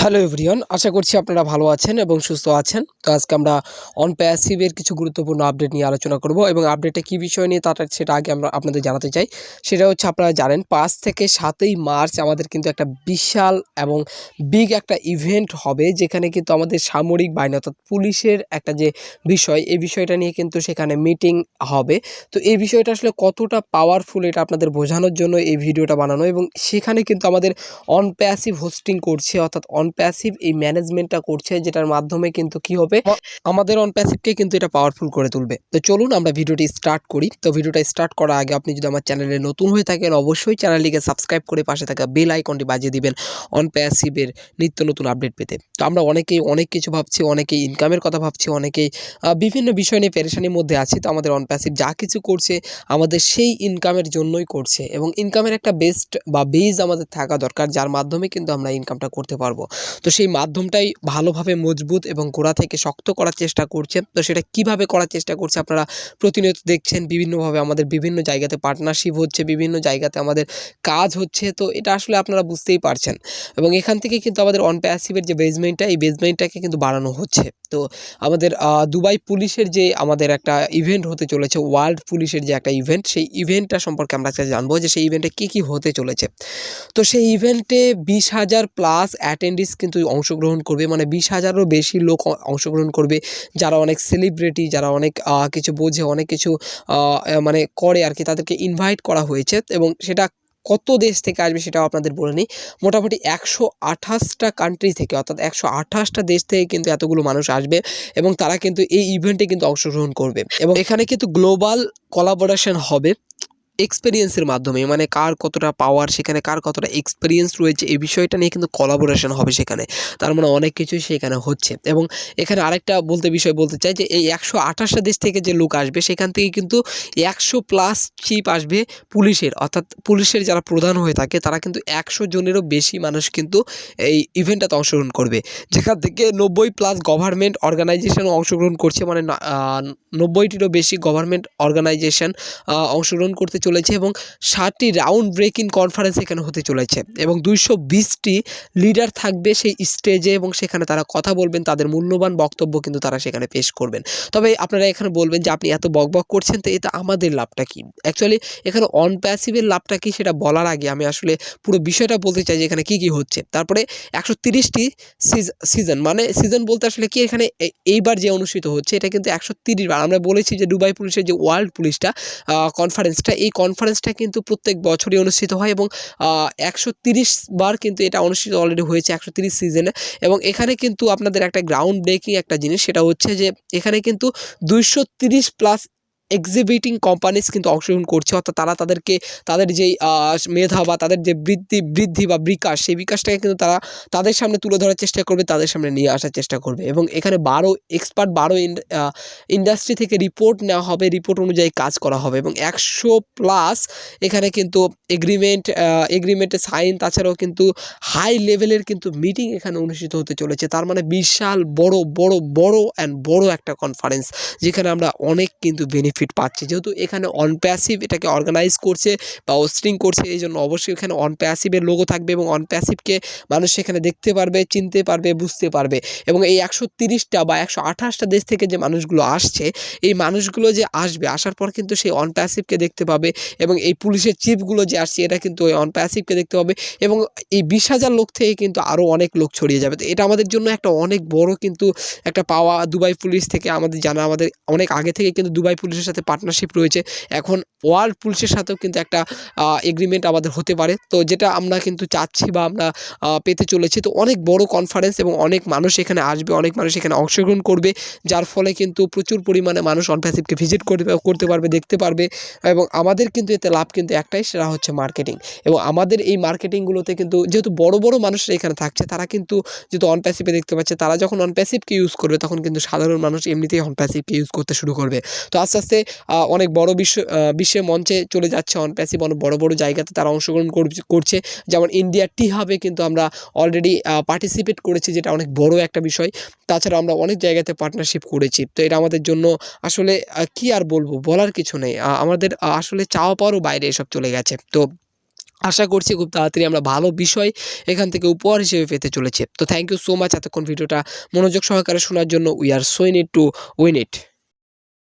Hello everyone, আশা করছি আপনারা ভালো আছেন এবং সুস্থ আছেন। তো আজকে আমরা অনপ্যাসিভের কিছু গুরুত্বপূর্ণ আপডেট নিয়ে আলোচনা করব এবং আপডেটটা কী বিষয় নিয়ে সেটা আগে আমরা আপনাদের জানাতে চাই। সেটা হচ্ছে, আপনারা জানেন 5 থেকে 7ই মার্চ আমাদের কিন্তু একটা বিশাল এবং বিগ একটা ইভেন্ট হবে, যেখানে কিন্তু আমাদের সামরিক বাহিনী অর্থাৎ পুলিশের একটা যে বিষয়, এই বিষয়টা নিয়ে কিন্তু সেখানে মিটিং হবে। তো এই বিষয়টা আসলে কতটা পাওয়ারফুল এটা আপনাদের বোঝানোর জন্য এই ভিডিওটা বানানো, এবং সেখানে কিন্তু আমাদের অনপ্যাসিভ হোস্টিং করছে, অর্থাৎ অনপ্যাসিভ এই ম্যানেজমেন্টটা করছে, যেটার মাধ্যমে কিন্তু কি হবে, আমাদের অনপ্যাসিভকে কিন্তু এটা পাওয়ারফুল করে তুলবে। তো চলুন আমরা ভিডিওটি স্টার্ট করি। তো ভিডিওটা স্টার্ট করার আগে আপনি যদি আমার চ্যানেলে নতুন হয়ে থাকেন, অবশ্যই চ্যানেলটিকে সাবস্ক্রাইব করে পাশে থাকা বেল আইকনটি বাজিয়ে দিবেন অনপ্যাসিভের নিত্য নতুন আপডেট পেতে। তো আমরা অনেকেই অনেক কিছু ভাবছি, অনেকেই ইনকামের কথা ভাবছি, অনেকেই বিভিন্ন বিষয় নিয়ে পেরেশানির মধ্যে আছি। তো আমাদের অনপ্যাসিভ যা কিছু করছে আমাদের সেই ইনকামের জন্যই করছে, এবং ইনকামের একটা বেজ আমাদের থাকা দরকার, যার মাধ্যমে কিন্তু আমরা ইনকামটা করতে পারবো। তো সেই মাধ্যমটাই ভালোভাবে মজবুত এবং গোড়া থেকে শক্ত করার চেষ্টা করছে। তো সেটা কিভাবে করার চেষ্টা করছে আপনারা প্রতিনিয়ত দেখছেন, বিভিন্নভাবে আমাদের বিভিন্ন জায়গাতে পার্টনারশিপ হচ্ছে, বিভিন্ন জায়গাতে আমাদের কাজ হচ্ছে। তো এটা আসলে আপনারা বুঝতেই পারছেন, এবং এখান থেকে কিন্তু আমাদের অনপ্যাসিভের যে বেসমেন্টটা, এই বেসমেন্টটাকে কিন্তু বাড়ানো হচ্ছে। তো আমাদের দুবাই পুলিশের যে আমাদের একটা ইভেন্ট হতে চলেছে, ওয়ার্ল্ড পুলিশের যে একটা ইভেন্ট, সেই ইভেন্টটা সম্পর্কে আমরা আজকে জানবো যে সেই ইভেন্টে কী কী হতে চলেছে। তো সেই ইভেন্টে 20,000 প্লাস অ্যাটেন্ডিস কিন্তু অংশগ্রহণ করবে, মানে 20,000-এরও বেশি লোক অংশগ্রহণ করবে, যারা অনেক সেলিব্রিটি, যারা অনেক কিছু বোঝে, অনেক কিছু মানে করে আর কি, তাদেরকে ইনভাইট করা হয়েছে। এবং সেটা কত দেশ থেকে আসবে সেটাও আপনাদের বলে নিই। মোটামুটি 128টা কান্ট্রি থেকে, অর্থাৎ 128টা দেশ থেকে কিন্তু এতগুলো মানুষ আসবে, এবং তারা কিন্তু এই ইভেন্টে কিন্তু অংশগ্রহণ করবে। এবং এখানে কিন্তু গ্লোবাল কোলাবোরেশন হবে এক্সপেরিয়েন্সের মাধ্যমে, মানে কার কতটা পাওয়ার, সেখানে কার কতটা এক্সপেরিয়েন্স রয়েছে, এই বিষয়টা নিয়ে কিন্তু কোলাবোরেশন হবে সেখানে। তার মানে অনেক কিছুই সেখানে হচ্ছে। এবং এখানে আরেকটা বিষয় বলতে চাই যে এই 128টা দেশ থেকে যে লোক আসবে, সেখান থেকে কিন্তু 100 প্লাস চিফ আসবে পুলিশের, অর্থাৎ পুলিশের যারা প্রধান হয়ে থাকে, তারা কিন্তু 100 জনেরও বেশি মানুষ কিন্তু এই ইভেন্টটাতে অংশগ্রহণ করবে, যেখান থেকে 90 প্লাস গভর্নমেন্ট অর্গানাইজেশনও অংশগ্রহণ করছে, মানে 90টিরও বেশি গভর্নমেন্ট অর্গানাইজেশন অংশগ্রহণ করতে চলেছে, এবং 60টি রাউন্ড ব্রেকিং কনফারেন্স এখানে হতে চলেছে, এবং 220টি লিডার থাকবে সেই স্টেজে, এবং সেখানে তারা কথা বলবেন, তাদের মূল্যবান বক্তব্য কিন্তু তারা সেখানে পেশ করবেন। তবে আপনারা এখানে বলবেন যে আপনি এত বকবক করছেন, তো এটা আমাদের লাভটা কি? অ্যাকচুয়ালি এখানে অনপ্যাসিভের লাভটা কি সেটা বলার আগে আমি আসলে পুরো বিষয়টা বলতে চাই যে এখানে কি কি হচ্ছে। তারপরে 130টি সিজন, মানে সিজন বলতে আসলে কি, এখানে এইবার যে অনুষ্ঠিত হচ্ছে এটা কিন্তু 130 বার। আমরা বলেছি যে দুবাই পুলিশের যে ওয়ার্ল্ড পুলিশটা কনফারেন্সটা, এই কনফারেন্সটা কিন্তু প্রত্যেক বছরই অনুষ্ঠিত হয়, এবং 130 বার কিন্তু এটা অনুষ্ঠিত অলরেডি হয়েছে 130 সিজনে। এবং এখানে কিন্তু আপনাদের একটা গ্রাউন্ড ব্রেকিং একটা জিনিস, সেটা হচ্ছে যে এখানে কিন্তু 230 প্লাস এক্সিবিটিং কোম্পানিজ কিন্তু অংশগ্রহণ করছে, অর্থাৎ তারা তাদের যেই মেধা বা তাদের যে বৃদ্ধি বা বিকাশ, সেই বিকাশটাকে কিন্তু তারা তাদের সামনে তুলে ধরার চেষ্টা করবে, তাদের সামনে নিয়ে আসার চেষ্টা করবে। এবং এখানে 12 এক্সপার্ট, 12 ইন্ডাস্ট্রি থেকে রিপোর্ট নেওয়া হবে, রিপোর্ট অনুযায়ী কাজ করা হবে, এবং 100 প্লাস এখানে কিন্তু এগ্রিমেন্টে সাইন, তাছাড়াও কিন্তু হাই লেভেলের কিন্তু মিটিং এখানে অনুষ্ঠিত হতে চলেছে। তার মানে বিশাল বড় একটা কনফারেন্স, যেখানে আমরা অনেক কিন্তু বেনিফিট পাচ্ছি, যেহেতু এখানে অনপ্যাসিভ এটাকে অর্গানাইজ করছে বা হোস্টিং করছে, এই জন্য অবশ্যই এখানে অনপ্যাসিভের লোগো থাকবে, এবং অনপ্যাসিভকে মানুষ সেখানে দেখতে পারবে, চিনতে পারবে, বুঝতে পারবে। এবং এই 130টা বা 128টা দেশ থেকে যে মানুষগুলো আসছে, এই মানুষগুলো যে আসবে, আসার পর কিন্তু সেই অনপ্যাসিভকে দেখতে পাবে, এবং এই পুলিশের চিফগুলো যে আসছে, এটা কিন্তু ওই অনপ্যাসিভকে দেখতে পাবে, এবং এই 20,000 লোক থেকে কিন্তু আরও অনেক লোক ছড়িয়ে যাবে। তো এটা আমাদের জন্য একটা অনেক বড় কিন্তু একটা পাওয়া। দুবাই পুলিশ থেকে আমাদের জানা, আমাদের অনেক আগে থেকে কিন্তু দুবাই পুলিশের সাথে পার্টনারশিপ রয়েছে, এখন ওয়ার্ল্ড পুলিশের সাথেও কিন্তু একটা এগ্রিমেন্ট আমাদের হতে পারে। তো যেটা আমরা কিন্তু চাচ্ছি বা আমরা পেতে চলেছি। তো অনেক বড় কনফারেন্স, এবং অনেক মানুষ এখানে আসবে, অনেক মানুষ এখানে অংশগ্রহণ করবে, যার ফলে কিন্তু প্রচুর পরিমাণে মানুষ অনপ্যাসিভকে ভিজিট করতে পারবে, দেখতে পারবে। এবং আমাদের কিন্তু এতে লাভ কিন্তু একটাই, সেটা হচ্ছে মার্কেটিং। এবং আমাদের এই মার্কেটিংগুলোতে কিন্তু যেহেতু বড় মানুষরা এখানে থাকছে, তারা কিন্তু যেহেতু অনপ্যাসিভে দেখতে পাচ্ছে, তারা যখন অনপ্যাসিভকে ইউজ করবে, তখন কিন্তু সাধারণ মানুষ এমনিতেই অনপ্যাসিভকে ইউজ করতে শুরু করবে। তো আস্তে আস্তে অনেক বড় বিশ্বের মঞ্চে চলে যাচ্ছে অনপ্যাসিভ, অনেক বড় জায়গাতে তারা অংশগ্রহণ করছে। যেমন ইন্ডিয়া টি হাবে কিন্তু আমরা অলরেডি পার্টিসিপেট করেছি, যেটা অনেক বড় একটা বিষয়। তাছাড়া আমরা অনেক জায়গাতে পার্টনারশিপ করেছি। তো এটা আমাদের জন্য আসলে কি আর বলবো, বলার কিছু নেই। আমাদের আসলে চাওয়া পাওয়ারও বাইরে এসব চলে গেছে। তো আশা করছি খুব তাড়াতাড়ি আমরা ভালো বিষয় এখান থেকে উপহার হিসেবে পেতে চলেছি। তো থ্যাংক ইউ সো মাচ এতক্ষণ ভিডিওটা মনোযোগ সহকারে শোনার জন্য। We are so in it to win it.